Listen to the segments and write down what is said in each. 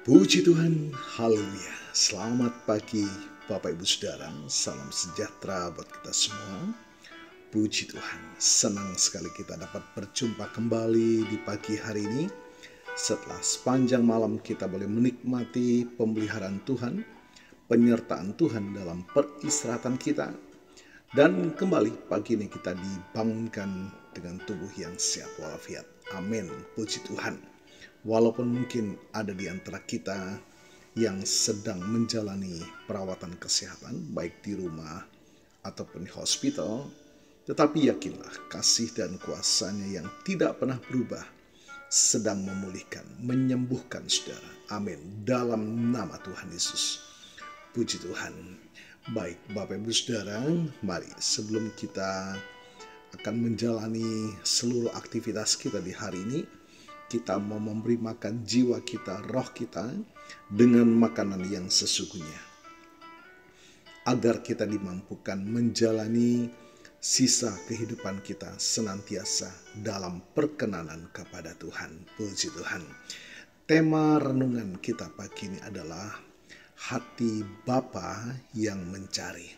Puji Tuhan, haleluya. Selamat pagi Bapak Ibu Saudara, salam sejahtera buat kita semua. Puji Tuhan, senang sekali kita dapat berjumpa kembali di pagi hari ini. Setelah sepanjang malam kita boleh menikmati pemeliharaan Tuhan, penyertaan Tuhan dalam peristirahatan kita. Dan kembali pagi ini kita dibangunkan dengan tubuh yang sehat walafiat. Amin, puji Tuhan. Walaupun mungkin ada di antara kita yang sedang menjalani perawatan kesehatan, baik di rumah ataupun di hospital, tetapi yakinlah kasih dan kuasa-Nya yang tidak pernah berubah sedang memulihkan, menyembuhkan saudara. Amin. Dalam nama Tuhan Yesus. Puji Tuhan. Baik Bapak Ibu Saudara, mari sebelum kita akan menjalani seluruh aktivitas kita di hari ini, kita mau memberi makan jiwa kita, roh kita dengan makanan yang sesungguhnya. Agar kita dimampukan menjalani sisa kehidupan kita senantiasa dalam perkenanan kepada Tuhan. Puji Tuhan. Tema renungan kita pagi ini adalah hati Bapa yang mencari.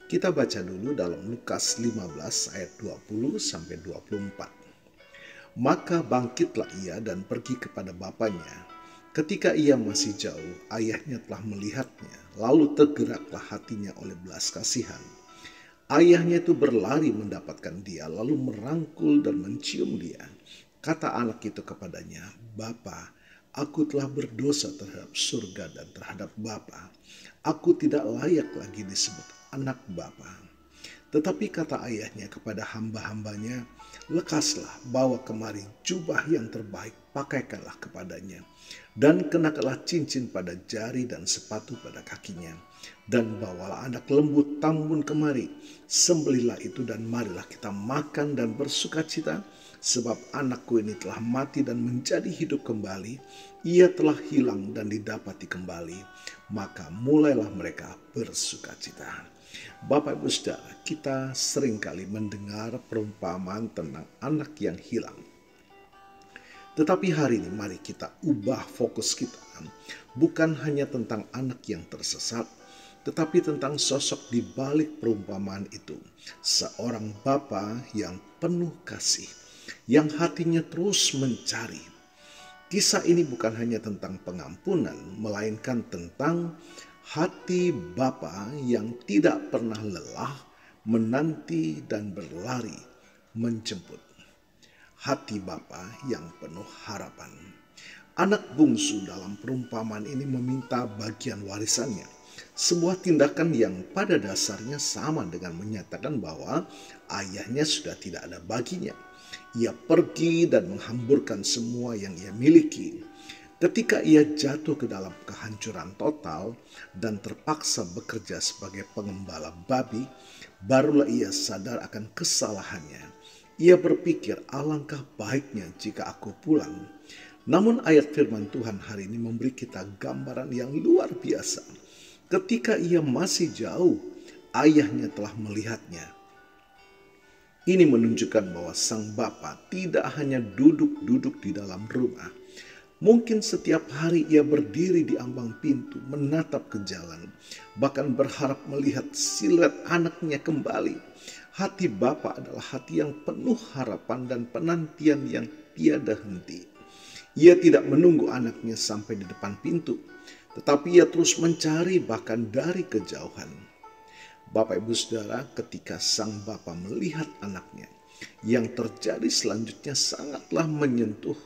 Kita baca dulu dalam Lukas 15 ayat 20 sampai 24. Maka bangkitlah ia dan pergi kepada bapaknya. Ketika ia masih jauh, ayahnya telah melihatnya, lalu tergeraklah hatinya oleh belas kasihan. Ayahnya itu berlari mendapatkan dia, lalu merangkul dan mencium dia. Kata anak itu kepadanya, "Bapa, aku telah berdosa terhadap surga dan terhadap Bapa. Aku tidak layak lagi disebut anak Bapa." Tetapi kata ayahnya kepada hamba-hambanya, "Lekaslah, bawa kemari jubah yang terbaik, pakaikanlah kepadanya. Dan kenakanlah cincin pada jari dan sepatu pada kakinya. Dan bawalah anak lembu tambun kemari, sembelihlah itu dan marilah kita makan dan bersukacita. Sebab anakku ini telah mati dan menjadi hidup kembali. Ia telah hilang dan didapati kembali. Maka mulailah mereka bersukacita." Bapak Ibu Saudara, kita seringkali mendengar perumpamaan tentang anak yang hilang. Tetapi hari ini mari kita ubah fokus kita. Bukan hanya tentang anak yang tersesat, tetapi tentang sosok di balik perumpamaan itu. Seorang bapa yang penuh kasih, yang hatinya terus mencari. Kisah ini bukan hanya tentang pengampunan, melainkan tentang hati Bapa yang tidak pernah lelah menanti dan berlari menjemput. Hati Bapa yang penuh harapan. Anak bungsu dalam perumpamaan ini meminta bagian warisannya. Sebuah tindakan yang pada dasarnya sama dengan menyatakan bahwa ayahnya sudah tidak ada baginya. Ia pergi dan menghamburkan semua yang ia miliki. Ketika ia jatuh ke dalam kehancuran total dan terpaksa bekerja sebagai pengembala babi, barulah ia sadar akan kesalahannya. Ia berpikir, alangkah baiknya jika aku pulang. Namun ayat firman Tuhan hari ini memberi kita gambaran yang luar biasa. Ketika ia masih jauh, ayahnya telah melihatnya. Ini menunjukkan bahwa sang bapa tidak hanya duduk-duduk di dalam rumah. Mungkin setiap hari ia berdiri di ambang pintu, menatap ke jalan, bahkan berharap melihat siluet anaknya kembali. Hati Bapa adalah hati yang penuh harapan dan penantian yang tiada henti. Ia tidak menunggu anaknya sampai di depan pintu, tetapi ia terus mencari bahkan dari kejauhan. Bapak Ibu Saudara, ketika sang Bapa melihat anaknya, yang terjadi selanjutnya sangatlah menyentuh.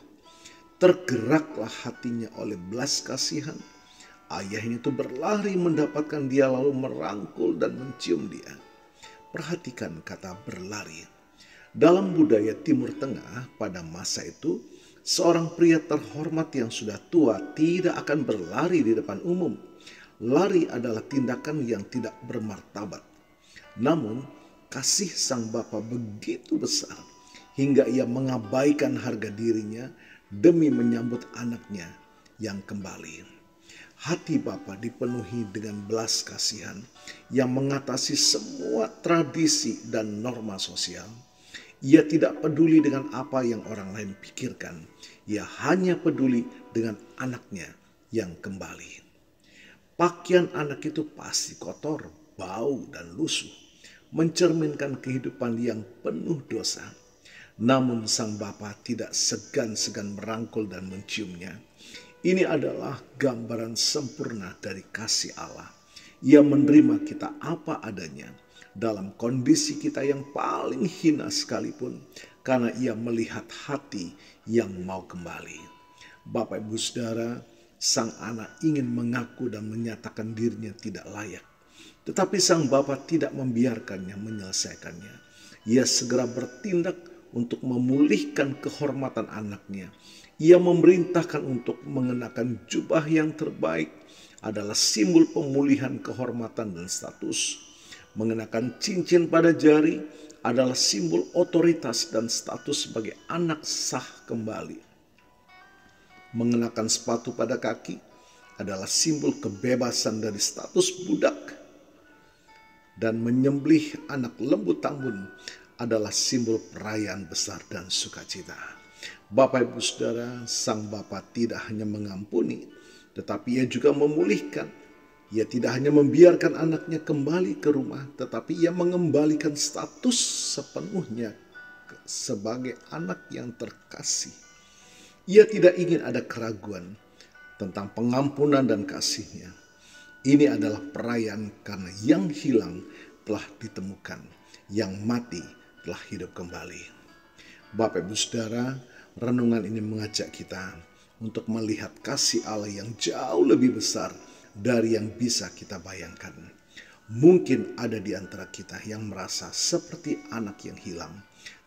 Tergeraklah hatinya oleh belas kasihan. Ayahnya itu berlari mendapatkan dia lalu merangkul dan mencium dia. Perhatikan kata berlari. Dalam budaya Timur Tengah pada masa itu, seorang pria terhormat yang sudah tua tidak akan berlari di depan umum. Lari adalah tindakan yang tidak bermartabat. Namun, kasih sang bapa begitu besar hingga ia mengabaikan harga dirinya demi menyambut anaknya yang kembali. Hati Bapa dipenuhi dengan belas kasihan yang mengatasi semua tradisi dan norma sosial. Ia tidak peduli dengan apa yang orang lain pikirkan. Ia hanya peduli dengan anaknya yang kembali. Pakaian anak itu pasti kotor, bau, dan lusuh, mencerminkan kehidupan yang penuh dosa. Namun sang bapa tidak segan-segan merangkul dan menciumnya. Ini adalah gambaran sempurna dari kasih Allah. Ia menerima kita apa adanya, dalam kondisi kita yang paling hina sekalipun, karena ia melihat hati yang mau kembali. Bapak Ibu Saudara, sang anak ingin mengaku dan menyatakan dirinya tidak layak. Tetapi sang bapa tidak membiarkannya menyelesaikannya. Ia segera bertindak untuk memulihkan kehormatan anaknya. Ia memerintahkan untuk mengenakan jubah yang terbaik, adalah simbol pemulihan kehormatan dan status. Mengenakan cincin pada jari adalah simbol otoritas dan status sebagai anak sah kembali. Mengenakan sepatu pada kaki adalah simbol kebebasan dari status budak. Dan menyembelih anak lembu tambun adalah simbol perayaan besar dan sukacita. Bapak Ibu Saudara, sang bapa tidak hanya mengampuni, tetapi ia juga memulihkan. Ia tidak hanya membiarkan anaknya kembali ke rumah, tetapi ia mengembalikan status sepenuhnya sebagai anak yang terkasih. Ia tidak ingin ada keraguan tentang pengampunan dan kasihnya. Ini adalah perayaan karena yang hilang telah ditemukan, yang mati telah hidup kembali. Bapak Ibu Saudara, renungan ini mengajak kita untuk melihat kasih Allah yang jauh lebih besar dari yang bisa kita bayangkan. Mungkin ada di antara kita yang merasa seperti anak yang hilang,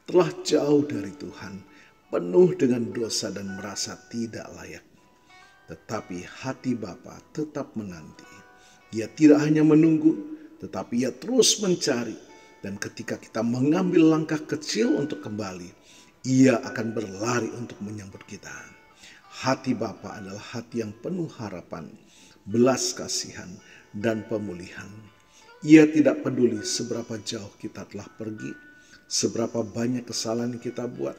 telah jauh dari Tuhan, penuh dengan dosa dan merasa tidak layak. Tetapi hati Bapa tetap menanti. Ia tidak hanya menunggu, tetapi ia terus mencari. Dan ketika kita mengambil langkah kecil untuk kembali, ia akan berlari untuk menyambut kita. Hati Bapa adalah hati yang penuh harapan, belas kasihan, dan pemulihan. Ia tidak peduli seberapa jauh kita telah pergi, seberapa banyak kesalahan kita buat.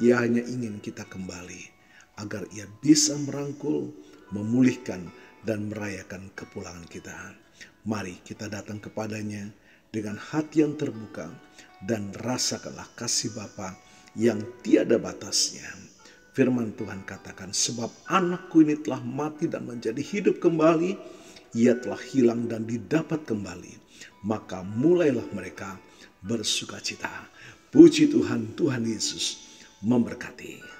Ia hanya ingin kita kembali, agar ia bisa merangkul, memulihkan, dan merayakan kepulangan kita. Mari kita datang kepadanya dengan hati yang terbuka dan rasakanlah kasih Bapa yang tiada batasnya. Firman Tuhan katakan, sebab anakku ini telah mati dan menjadi hidup kembali, ia telah hilang dan didapat kembali. Maka mulailah mereka bersukacita. Puji Tuhan, Tuhan Yesus memberkati.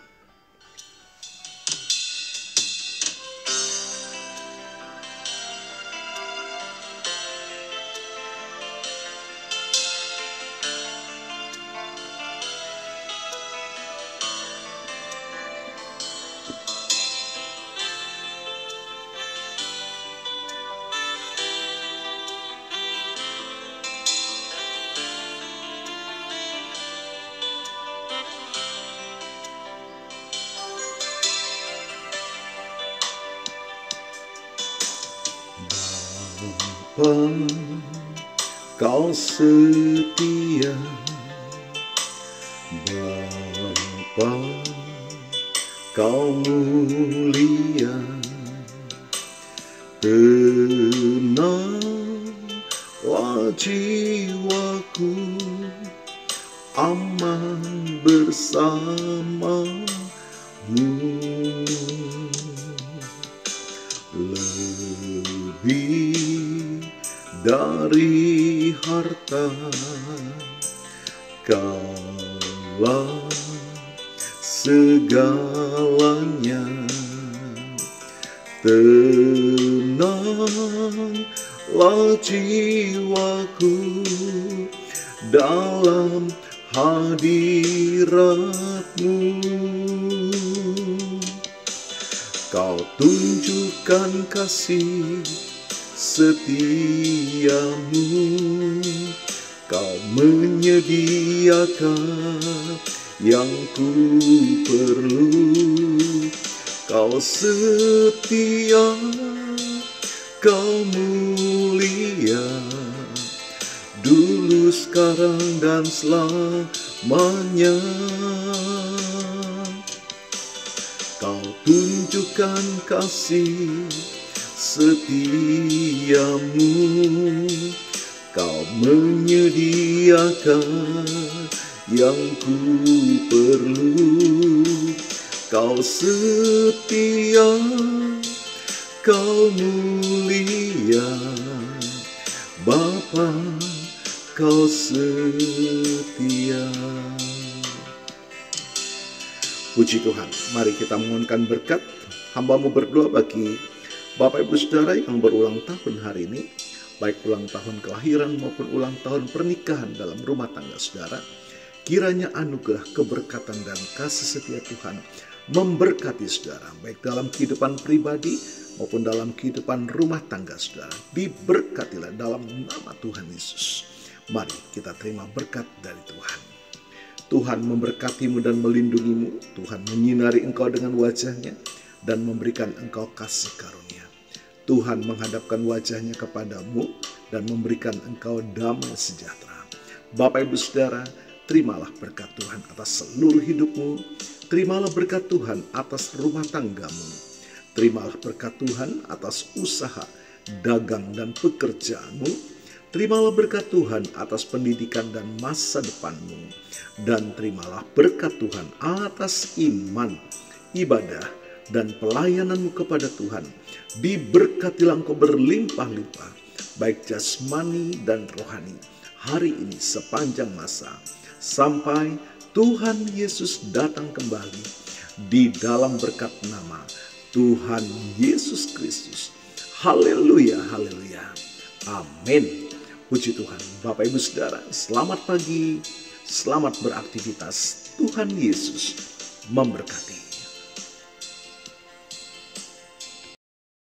Bapa, kau setia. Bapa, kau mulia. Tenanglah jiwaku, aman bersamamu. Lebih dari harta, kaulah segalanya. Tenanglah jiwaku dalam hadirat-Mu. Kau tunjukkan kasih setiamu, kau menyediakan yang ku perlu. Kau setia, kau mulia, dulu, sekarang, dan selamanya. Kau tunjukkan tunjukkan kasih setiamu. Kau menyediakan yang ku perlu. Kau setia, kau mulia, Bapa, kau setia. Puji Tuhan, mari kita mohonkan berkat. Hamba-Mu berdoa bagi Bapak Ibu Saudara yang berulang tahun hari ini, baik ulang tahun kelahiran maupun ulang tahun pernikahan dalam rumah tangga saudara. Kiranya anugerah, keberkatan, dan kasih setia Tuhan memberkati saudara, baik dalam kehidupan pribadi maupun dalam kehidupan rumah tangga saudara. Diberkatilah dalam nama Tuhan Yesus. Mari kita terima berkat dari Tuhan. Tuhan memberkatimu dan melindungimu. Tuhan menyinari engkau dengan wajah-Nya dan memberikan engkau kasih karunia. Tuhan menghadapkan wajah-Nya kepadamu dan memberikan engkau damai sejahtera. Bapak Ibu Saudara, terimalah berkat Tuhan atas seluruh hidupmu. Terimalah berkat Tuhan atas rumah tanggamu. Terimalah berkat Tuhan atas usaha, dagang, dan pekerjaanmu. Terimalah berkat Tuhan atas pendidikan dan masa depanmu. Dan terimalah berkat Tuhan atas iman, ibadah, dan pelayananmu kepada Tuhan. Diberkatilah engkau berlimpah-limpah, baik jasmani dan rohani, hari ini sepanjang masa, sampai Tuhan Yesus datang kembali di dalam berkat nama Tuhan Yesus Kristus. Haleluya, haleluya, amin. Puji Tuhan. Bapak Ibu Saudara, selamat pagi, selamat beraktivitas. Tuhan Yesus memberkati.